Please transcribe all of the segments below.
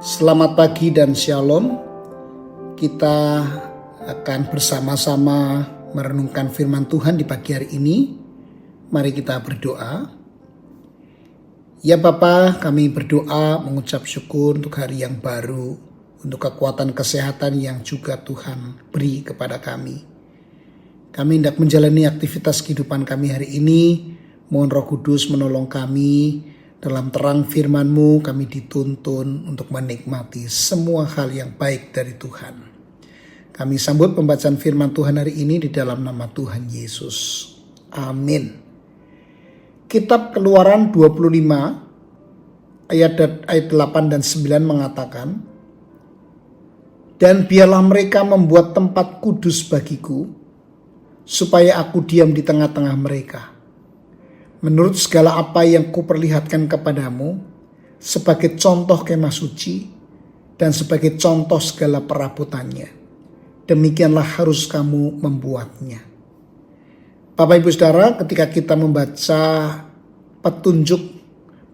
Selamat pagi dan shalom. Kita akan bersama-sama merenungkan firman Tuhan di pagi hari ini. Mari kita berdoa. Ya Bapa, kami berdoa mengucap syukur untuk hari yang baru, untuk kekuatan kesehatan yang juga Tuhan beri kepada kami. Kami hendak menjalani aktivitas kehidupan kami hari ini. Mohon Roh Kudus menolong kami. Dalam terang firman-Mu kami dituntun untuk menikmati semua hal yang baik dari Tuhan. Kami sambut pembacaan firman Tuhan hari ini di dalam nama Tuhan Yesus. Amin. Kitab Keluaran 25 ayat 8 dan 9 mengatakan, "Dan biarlah mereka membuat tempat kudus bagiku, supaya aku diam di tengah-tengah mereka. Menurut segala apa yang kuperlihatkan kepadamu, sebagai contoh kemah suci dan sebagai contoh segala perabotannya, demikianlah harus kamu membuatnya." Bapak Ibu Saudara, ketika kita membaca petunjuk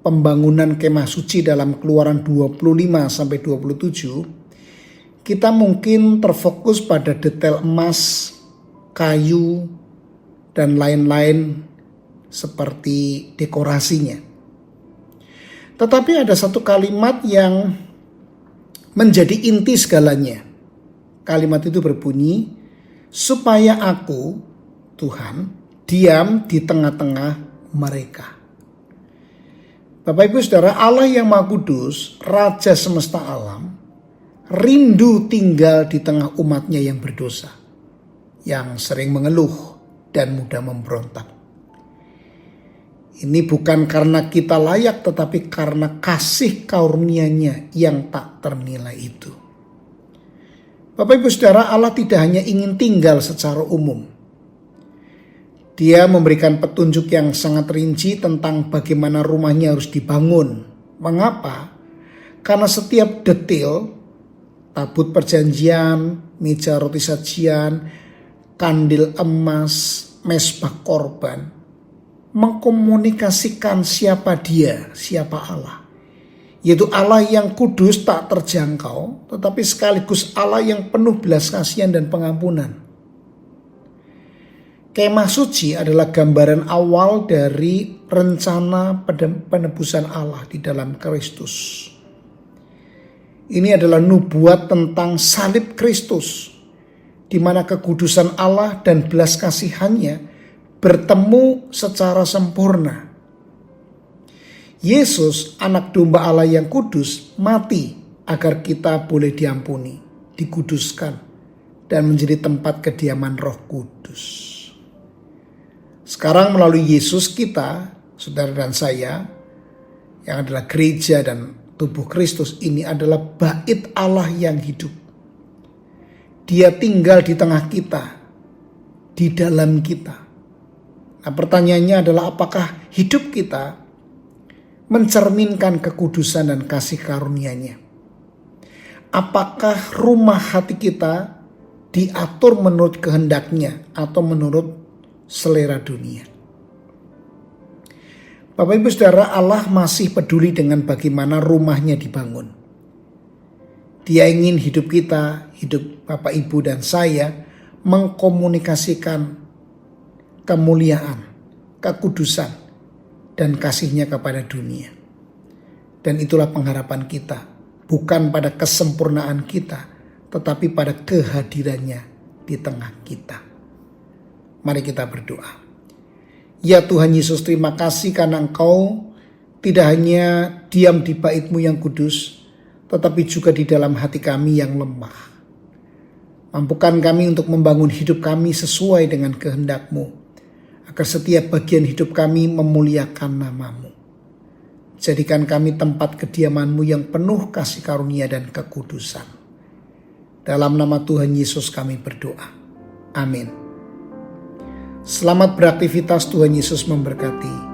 pembangunan kemah suci dalam Keluaran 25-27, kita mungkin terfokus pada detail emas, kayu, dan lain-lain seperti dekorasinya. Tetapi ada satu kalimat yang menjadi inti segalanya. Kalimat itu berbunyi, "Supaya aku, Tuhan, diam di tengah-tengah mereka." Bapak Ibu Saudara, Allah yang Maha Kudus, Raja semesta alam, rindu tinggal di tengah umatnya yang berdosa, yang sering mengeluh dan mudah memberontak. Ini bukan karena kita layak, tetapi karena kasih karunia-Nya yang tak ternilai itu. Bapak Ibu Saudara, Allah tidak hanya ingin tinggal secara umum. Dia memberikan petunjuk yang sangat rinci tentang bagaimana rumahnya harus dibangun. Mengapa? Karena setiap detail, tabut perjanjian, meja roti sajian, kandil emas, mezbah korban, mengkomunikasikan siapa Dia, siapa Allah. Yaitu Allah yang kudus tak terjangkau, tetapi sekaligus Allah yang penuh belas kasihan dan pengampunan. Kemah suci adalah gambaran awal dari rencana penebusan Allah di dalam Kristus. Ini adalah nubuat tentang salib Kristus, di mana kekudusan Allah dan belas kasihannya bertemu secara sempurna. Yesus, anak domba Allah yang kudus, mati agar kita boleh diampuni, dikuduskan, dan menjadi tempat kediaman Roh Kudus. Sekarang melalui Yesus kita, saudara dan saya, yang adalah gereja dan tubuh Kristus ini adalah bait Allah yang hidup. Dia tinggal di tengah kita, di dalam kita. Nah, pertanyaannya adalah apakah hidup kita mencerminkan kekudusan dan kasih karunia-Nya? Apakah rumah hati kita diatur menurut kehendak-Nya atau menurut selera dunia? Bapak Ibu Saudara, Allah masih peduli dengan bagaimana rumahnya dibangun. Dia ingin hidup kita, hidup Bapak Ibu dan saya, mengkomunikasikan kemuliaan, kekudusan, dan kasih-Nya kepada dunia. Dan itulah pengharapan kita, bukan pada kesempurnaan kita, tetapi pada kehadiran-Nya di tengah kita. Mari kita berdoa. Ya Tuhan Yesus, terima kasih karena Engkau tidak hanya diam di bait-Mu yang kudus, tetapi juga di dalam hati kami yang lemah. Mampukan kami untuk membangun hidup kami sesuai dengan kehendak-Mu, agar setiap bagian hidup kami memuliakan nama-Mu. Jadikan kami tempat kediaman-Mu yang penuh kasih karunia dan kekudusan. Dalam nama Tuhan Yesus kami berdoa. Amin. Selamat beraktivitas, Tuhan Yesus memberkati.